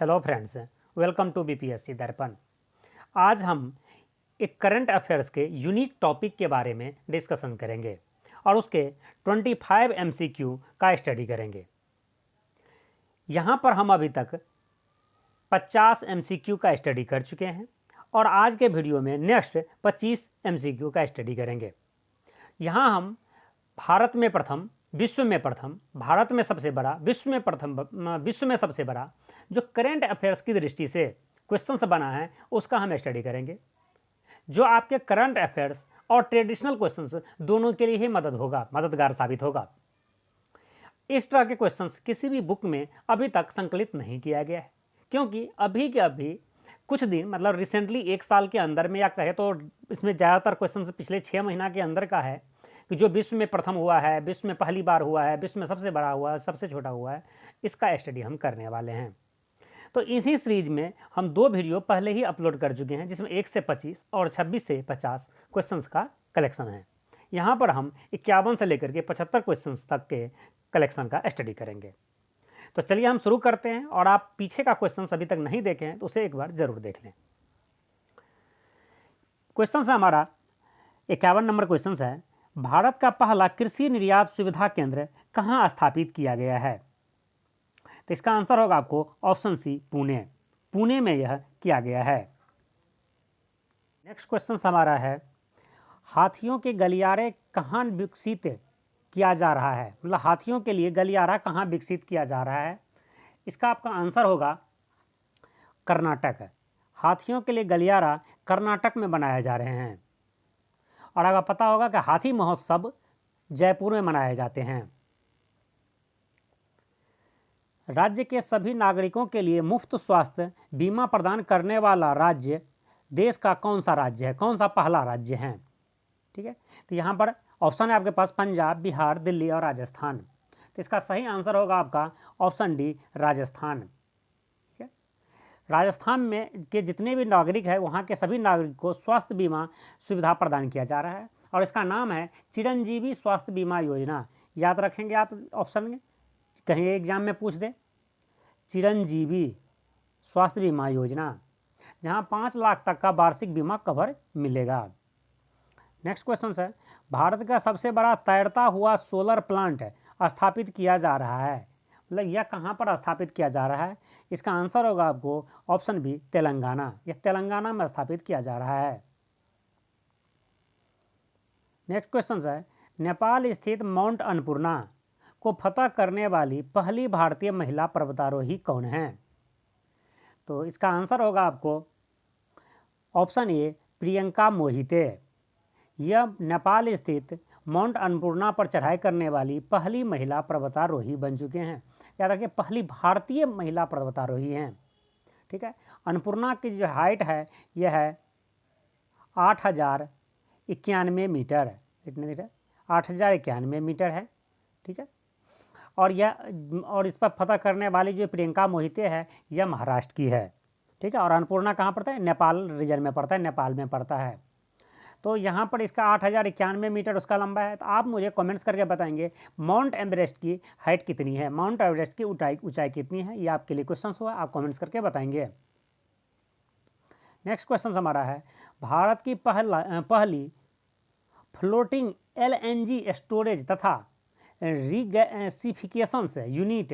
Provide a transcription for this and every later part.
Hello friends, welcome to BPSC Darpan. आज हम एक करंट अफेयर्स के यूनिक टॉपिक के बारे में डिस्कशन करेंगे और उसके 25 एमसीक्यू का स्टडी करेंगे। यहाँ पर हम अभी तक 50 एमसीक्यू का स्टडी कर चुके हैं और आज के वीडियो में नेक्स्ट 25 एमसीक्यू का स्टडी करेंगे। यहाँ हम भारत में प्रथम, विश्व में प्रथम, भारत में सबसे बड़ा, विश्व में प्रथम, विश्व में सबसे बड़ा जो करंट अफेयर्स की दृष्टि से क्वेश्चंस बना है उसका हम स्टडी करेंगे, जो आपके करंट अफेयर्स और ट्रेडिशनल क्वेश्चंस दोनों के लिए ही मददगार साबित होगा। इस तरह के क्वेश्चंस किसी भी बुक में अभी तक संकलित नहीं किया गया है, क्योंकि अभी के अभी कुछ दिन मतलब रिसेंटली 1 साल के अंदर में, या कहे तो इसमें ज़्यादातर क्वेश्चंस पिछले 6 महीना के अंदर का है कि जो विश्व में प्रथम हुआ है, विश्व में पहली बार हुआ है, विश्व में सबसे बड़ा हुआ है, सबसे छोटा हुआ है, इसका स्टडी हम करने वाले हैं। तो इसी सीरीज में हम 2 वीडियो पहले ही अपलोड कर चुके हैं, जिसमें 1 से 25 और 26 से 50 क्वेश्चंस का कलेक्शन है। यहाँ पर हम 51 से लेकर के 75 क्वेश्चंस तक के कलेक्शन का स्टडी करेंगे। तो चलिए हम शुरू करते हैं, और आप पीछे का क्वेश्चंस अभी तक नहीं देखे हैं तो उसे एक बार जरूर देख लें। क्वेश्चन है हमारा 51 नंबर क्वेश्चन है, भारत का पहला कृषि निर्यात सुविधा केंद्र कहाँ स्थापित किया गया है? तो इसका आंसर होगा आपको ऑप्शन सी, पुणे में यह किया गया है। नेक्स्ट क्वेश्चन हमारा है, हाथियों के गलियारे कहाँ विकसित किया जा रहा है? मतलब हाथियों के लिए गलियारा कहाँ विकसित किया जा रहा है? इसका आपका आंसर होगा कर्नाटक। हाथियों के लिए गलियारा कर्नाटक में बनाए जा रहे हैं। और अगर पता होगा कि हाथी महोत्सव जयपुर में मनाए जाते हैं। राज्य के सभी नागरिकों के लिए मुफ्त स्वास्थ्य बीमा प्रदान करने वाला राज्य देश का कौन सा राज्य है? कौन सा पहला राज्य है? ठीक है, तो यहाँ पर ऑप्शन है आपके पास पंजाब, बिहार, दिल्ली और राजस्थान। तो इसका सही आंसर होगा आपका ऑप्शन डी, राजस्थान। ठीक है, राजस्थान में के जितने भी नागरिक हैं वहाँ के सभी नागरिक को स्वास्थ्य बीमा सुविधा प्रदान किया जा रहा है, और इसका नाम है चिरंजीवी स्वास्थ्य बीमा योजना। याद रखेंगे आप ऑप्शन में, कहीं एग्जाम में पूछ दे, चिरंजीवी स्वास्थ्य बीमा योजना, जहां 5 लाख तक का वार्षिक बीमा कवर मिलेगा। नेक्स्ट क्वेश्चन है, भारत का सबसे बड़ा तैरता हुआ सोलर प्लांट स्थापित किया जा रहा है। मतलब यह कहां पर स्थापित किया जा रहा है? इसका आंसर होगा आपको ऑप्शन बी, तेलंगाना। यह तेलंगाना में स्थापित किया जा रहा है। नेक्स्ट क्वेश्चन है, नेपाल स्थित माउंट अन्नपूर्णा को फतह करने वाली पहली भारतीय महिला पर्वतारोही कौन है? तो इसका आंसर होगा आपको ऑप्शन ए, प्रियंका मोहिते। यह नेपाल स्थित माउंट अन्नपूर्णा पर चढ़ाई करने वाली पहली महिला पर्वतारोही बन चुके हैं। याद रखिए, पहली भारतीय महिला पर्वतारोही हैं। ठीक है, अन्नपूर्णा की जो हाइट है यह है 8,091 मीटर। कितने मीटर? 8,091 मीटर है। ठीक है, और इस पर फतह करने वाली जो प्रियंका मोहिते है यह महाराष्ट्र की है। ठीक है, और अन्नपूर्णा कहाँ पड़ता है? नेपाल रीजन में पड़ता है, नेपाल में पड़ता है। तो यहाँ पर इसका 8,091 मीटर उसका लंबा है। तो आप मुझे कमेंट्स करके बताएंगे माउंट एवरेस्ट की हाइट कितनी है, माउंट एवरेस्ट की ऊंचाई कितनी है। ये आपके लिए क्वेश्चन हुआ, आप कमेंट्स करके बताएंगे। नेक्स्ट क्वेश्चन हमारा है, भारत की पहली फ्लोटिंग LNG स्टोरेज तथा रिगैसिफिकेशन यूनिट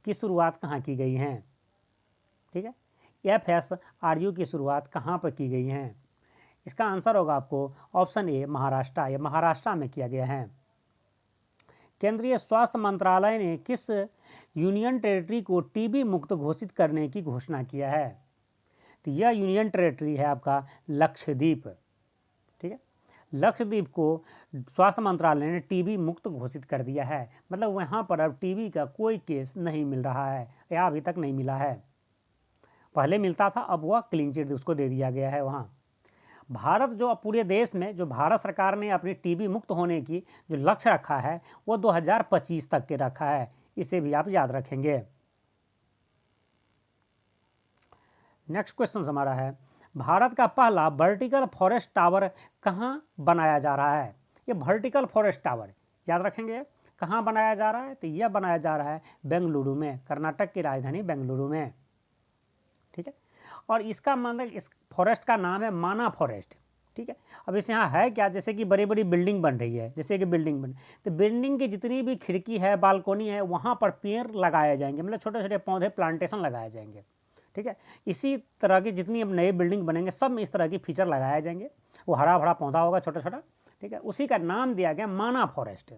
की शुरुआत कहाँ की गई है? ठीक है, FSRU की शुरुआत कहाँ पर की गई है? इसका आंसर होगा आपको ऑप्शन ए, महाराष्ट्र। यह महाराष्ट्र में किया गया है। केंद्रीय स्वास्थ्य मंत्रालय ने किस यूनियन टेरिटरी को टीबी मुक्त घोषित करने की घोषणा किया है? तो यह यूनियन टेरिटरी है आपका लक्षद्वीप। ठीक है, लक्षद्वीप को स्वास्थ्य मंत्रालय ने टीबी मुक्त घोषित कर दिया है। मतलब वहाँ पर अब टीबी का कोई केस नहीं मिल रहा है, या अभी तक नहीं मिला है। पहले मिलता था, अब वह क्लीन चिट उसको दे दिया गया है वहाँ। भारत जो पूरे देश में जो भारत सरकार ने अपनी टीबी मुक्त होने की जो लक्ष्य रखा है वो 2025 तक के रखा है। इसे भी आप याद रखेंगे। नेक्स्ट क्वेश्चन हमारा है, भारत का पहला वर्टिकल फॉरेस्ट टावर कहाँ बनाया जा रहा है? ये वर्टिकल फॉरेस्ट टावर याद रखेंगे कहाँ बनाया जा रहा है? तो यह बनाया जा रहा है बेंगलुरु में, कर्नाटक की राजधानी बेंगलुरु में। ठीक है। और इसका मतलब इस फॉरेस्ट का नाम है माना फॉरेस्ट, ठीक है। अब इस यहाँ है क्या, जैसे कि बड़ी बड़ी बिल्डिंग बन रही है, जैसे कि बिल्डिंग बन, तो बिल्डिंग की जितनी भी खिड़की है, बालकोनी है, वहाँ पर पेड़ लगाए जाएंगे, मतलब छोटे छोटे पौधे, प्लांटेशन लगाए जाएंगे, ठीक है। इसी तरह की जितनी अब नए बिल्डिंग बनेंगे सब में इस तरह की फीचर लगाए जाएंगे, वो हरा भरा पौधा होगा छोटा छोटा, ठीक है। उसी का नाम दिया गया माना फॉरेस्ट,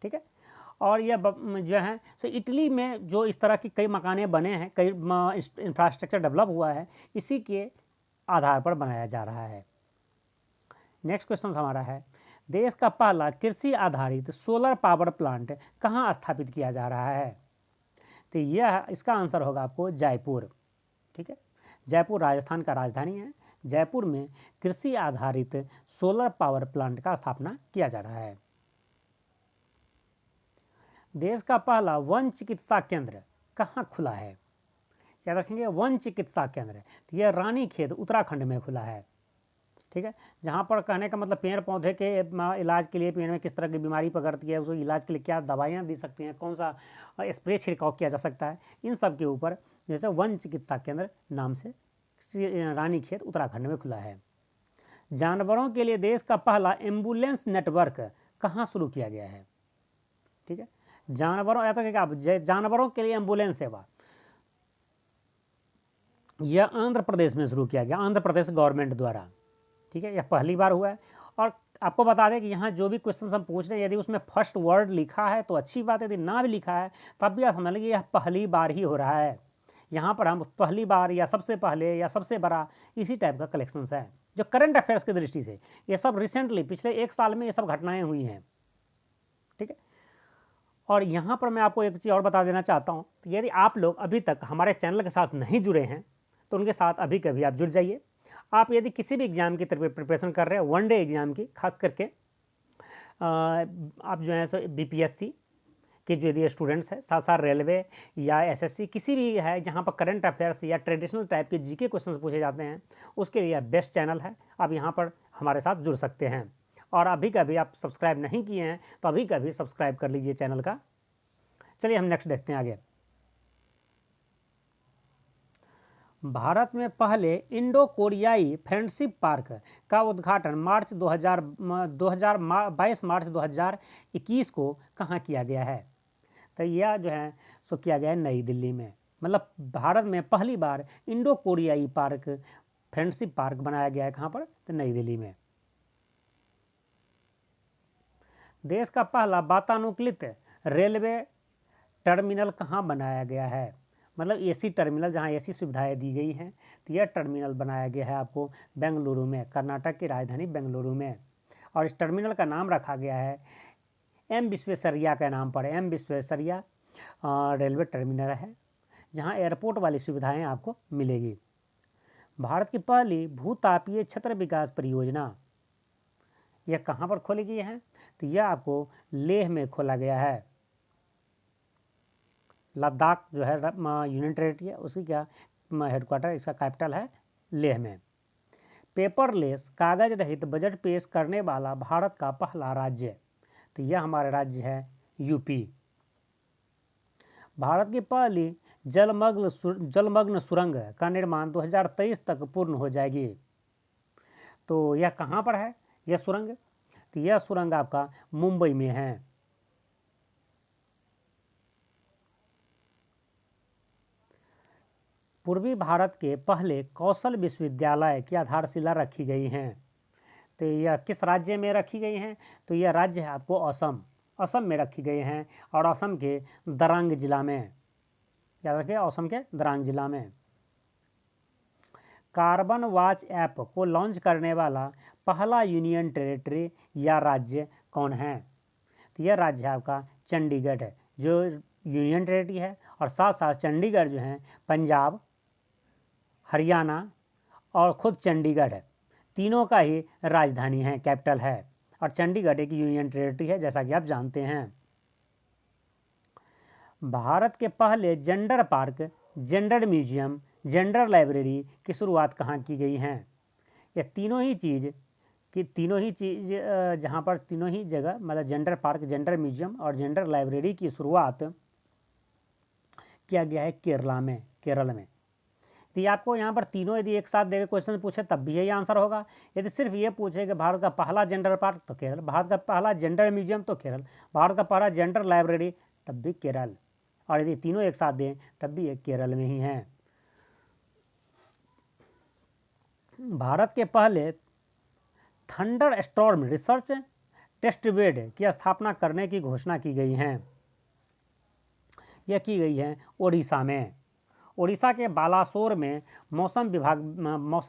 ठीक है। और यह जो है सो इटली में जो इस तरह की कई मकाने बने हैं, कई इंफ्रास्ट्रक्चर डेवलप हुआ है, इसी के आधार पर बनाया जा रहा है। नेक्स्ट क्वेश्चन हमारा है, देश का पहला कृषि आधारित सोलर पावर प्लांट कहाँ स्थापित किया जा रहा है? तो यह इसका आंसर होगा आपको जयपुर, ठीक है। जयपुर राजस्थान का राजधानी है। जयपुर में कृषि आधारित सोलर पावर प्लांट का स्थापना किया जा रहा है। देश का पहला वन चिकित्सा केंद्र कहाँ खुला है? याद रखेंगे, वन चिकित्सा केंद्र, तो यह रानीखेत उत्तराखंड में खुला है, ठीक है। जहाँ पर कहने का मतलब पेड़ पौधे के इलाज के लिए, पेड़ में किस तरह की बीमारी पकड़ती है, उसको इलाज के लिए क्या दवाइयाँ दी सकती हैं, कौन सा स्प्रे छिड़काव किया जा सकता है, इन सब के ऊपर जैसे वन चिकित्सा केंद्र नाम से रानीखेत उत्तराखंड में खुला है। जानवरों के लिए देश का पहला एम्बुलेंस नेटवर्क कहाँ शुरू किया गया है? ठीक है, जानवरों या तो क्या जानवरों के लिए एम्बुलेंस सेवा, यह आंध्र प्रदेश में शुरू किया गया, आंध्र प्रदेश गवर्नमेंट द्वारा, ठीक है। यह पहली बार हुआ है। और आपको बता दें कि यहाँ जो भी क्वेश्चन हम पूछ रहे हैं, यदि उसमें फर्स्ट वर्ड लिखा है तो अच्छी बात है, यदि ना भी लिखा है तब भी आप समझ लेंगे यह पहली बार ही हो रहा है। यहाँ पर हम पहली बार या सबसे पहले या सबसे बड़ा इसी टाइप का कलेक्शंस है। जो करंट अफेयर्स की दृष्टि से ये सब रिसेंटली पिछले 1 साल में ये सब घटनाएं हुई हैं, ठीक है। और यहाँ पर मैं आपको एक चीज़ और बता देना चाहता हूँ, यदि आप लोग अभी तक हमारे चैनल के साथ नहीं जुड़े हैं तो उनके साथ अभी कभी आप जुड़ जाइए। आप यदि किसी भी एग्ज़ाम की प्रिपरेशन कर रहे हैं, वन डे एग्ज़ाम की खास करके, आप जो है सो बीपीएससी के जो यदि स्टूडेंट्स हैं, साथ साथ रेलवे या एसएससी किसी भी है जहाँ पर करंट अफेयर्स या ट्रेडिशनल टाइप के जीके क्वेश्चंस पूछे जाते हैं, उसके लिए बेस्ट चैनल है। आप यहाँ पर हमारे साथ जुड़ सकते हैं। और अभी कभी आप सब्सक्राइब नहीं किए हैं तो अभी कभी सब्सक्राइब कर लीजिए चैनल का। चलिए हम नेक्स्ट देखते हैं आगे। भारत में पहले इंडो कोरियाई फ्रेंडशिप पार्क का उद्घाटन 22 मार्च 2021 को कहाँ किया गया है? तो यह जो है सो किया गया है नई दिल्ली में। मतलब भारत में पहली बार इंडो कोरियाई पार्क, फ्रेंडशिप पार्क बनाया गया है, कहाँ पर? तो नई दिल्ली में। देश का पहला वातानुकूलित रेलवे टर्मिनल कहाँ बनाया गया है? मतलब एसी टर्मिनल, जहाँ एसी सुविधाएं दी गई हैं, तो यह टर्मिनल बनाया गया है आपको बेंगलुरु में, कर्नाटक की राजधानी बेंगलुरु में। और इस टर्मिनल का नाम रखा गया है एम विश्वेश्वरैया के नाम पर। एम विश्वेश्वरैया रेलवे टर्मिनल है जहाँ एयरपोर्ट वाली सुविधाएं आपको मिलेगी। भारत की पहली भूतापीय क्षेत्र विकास परियोजना यह कहाँ पर खोली गई है? तो यह आपको लेह में खोला गया है। लद्दाख जो है यूनियन टेरिटरी है, उसकी क्या हेडक्वार्टर, इसका कैपिटल है लेह में। पेपरलेस कागज रहित बजट पेश करने वाला भारत का पहला राज्य, तो यह हमारा राज्य है यूपी। भारत की पहली जलमग्न सुरंग का निर्माण 2023 तक पूर्ण हो जाएगी। तो यह कहाँ पर है यह सुरंग? तो यह सुरंग आपका मुंबई में है। पूर्वी भारत के पहले कौशल विश्वविद्यालय की आधारशिला रखी गई हैं। तो यह किस राज्य में रखी गई हैं? तो यह राज्य है आपको असम, असम में रखी गई हैं, और असम के दरांग जिला में। याद रखिए, असम के दरांग जिला में। कार्बन वॉच ऐप को लॉन्च करने वाला पहला यूनियन टेरिटरी या राज्य कौन है? तो यह राज्य आपका चंडीगढ़ है, जो यूनियन टेरिटरी है, और साथ साथ चंडीगढ़ जो है पंजाब, हरियाणा और खुद चंडीगढ़ है, तीनों का ही राजधानी है, कैपिटल है। और चंडीगढ़ एक यूनियन टेरिटरी है, जैसा कि आप जानते हैं। भारत के पहले gender park, gender museum, gender library की शुरुआत कहाँ की गई है? ये तीनों ही चीज़ जहाँ पर तीनों ही जगह, मतलब जेंडर पार्क, जेंडर म्यूजियम और जेंडर लाइब्रेरी की शुरुआत किया गया है केरल में। तो ये आपको यहाँ पर तीनों यदि एक साथ देकर क्वेश्चन पूछे तब भी यही आंसर होगा। यदि सिर्फ ये पूछे कि भारत का पहला जेंडर पार्क तो केरल, भारत का पहला जेंडर म्यूजियम तो केरल, भारत का पहला जेंडर लाइब्रेरी तब भी केरल, और यदि तीनों एक साथ दें तब भी ये केरल में ही हैं। भारत के पहले थंडर स्टॉर्म रिसर्च टेस्टबेड की स्थापना करने की घोषणा की गई है। यह की गई है ओडिशा में। ओडिशा के बालासोर में मौसम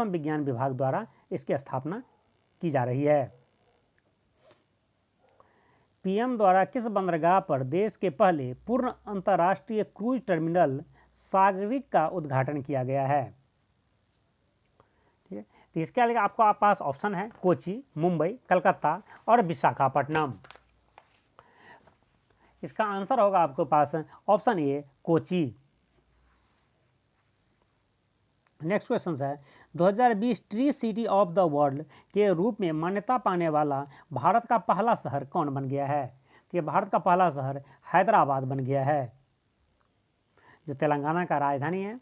विज्ञान विभाग द्वारा इसकी स्थापना की जा रही है। पीएम द्वारा किस बंदरगाह पर देश के पहले पूर्ण अंतर्राष्ट्रीय क्रूज टर्मिनल सागरिक का उद्घाटन किया गया है? ठीक है, तो इसके लिए आपको पास ऑप्शन है कोची, मुंबई, कलकत्ता और विशाखापट्टनम। इसका आंसर होगा आपके पास option A Kochi. Next question है 2020 tree city of the world के रूप में मान्यता पाने वाला भारत का पहला शहर कौन बन गया है? तो ये भारत का पहला शहर हैदराबाद बन गया है, जो तेलंगाना का राजधानी है।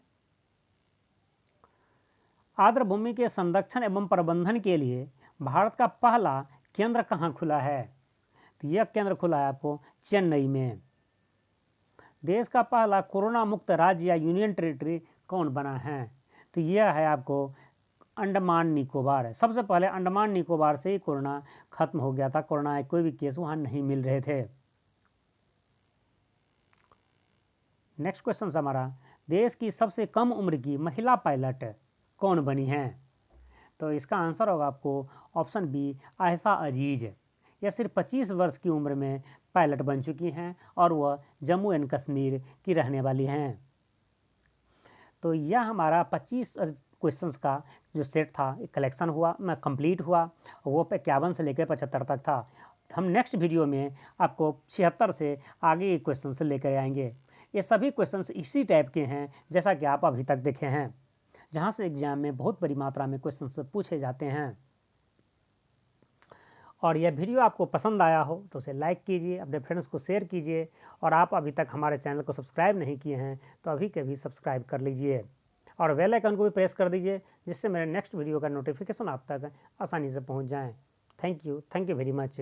आर्द्र भूमि के संरक्षण एवं प्रबंधन के लिए भारत का पहला केंद्र कहाँ खुला है? तो यह केंद्र खुला है आपको चेन्नई में। देश का पहला कोरोना मुक्त राज्य या यूनियन टेरिटरी कौन बना है? तो यह है आपको अंडमान निकोबार। सबसे पहले अंडमान निकोबार से ही कोरोना खत्म हो गया था, कोरोना कोई भी केस वहाँ नहीं मिल रहे थे। नेक्स्ट क्वेश्चन हमारा, देश की सबसे कम उम्र की महिला पायलट कौन बनी है? तो इसका आंसर होगा आपको ऑप्शन बी आयशा अजीज। यह सिर्फ 25 वर्ष की उम्र में पायलट बन चुकी हैं और वह जम्मू एंड कश्मीर की रहने वाली हैं। तो यह हमारा 25 क्वेश्चंस का जो सेट था कलेक्शन हुआ, मैं कंप्लीट हुआ, वो 51 से लेकर 75 तक था। हम नेक्स्ट वीडियो में आपको 76 से आगे के क्वेश्चंस लेकर आएंगे। ये सभी क्वेश्चंस इसी टाइप के हैं जैसा कि आप अभी तक देखे हैं, जहाँ से एग्जाम में बहुत बड़ी मात्रा में क्वेश्चंस पूछे जाते हैं। और यह वीडियो आपको पसंद आया हो तो उसे लाइक कीजिए, अपने फ्रेंड्स को शेयर कीजिए, और आप अभी तक हमारे चैनल को सब्सक्राइब नहीं किए हैं तो अभी के भी सब्सक्राइब कर लीजिए, और बेल आइकन को भी प्रेस कर दीजिए, जिससे मेरे नेक्स्ट वीडियो का नोटिफिकेशन आप तक आसानी से पहुंच जाए। Thank you very much.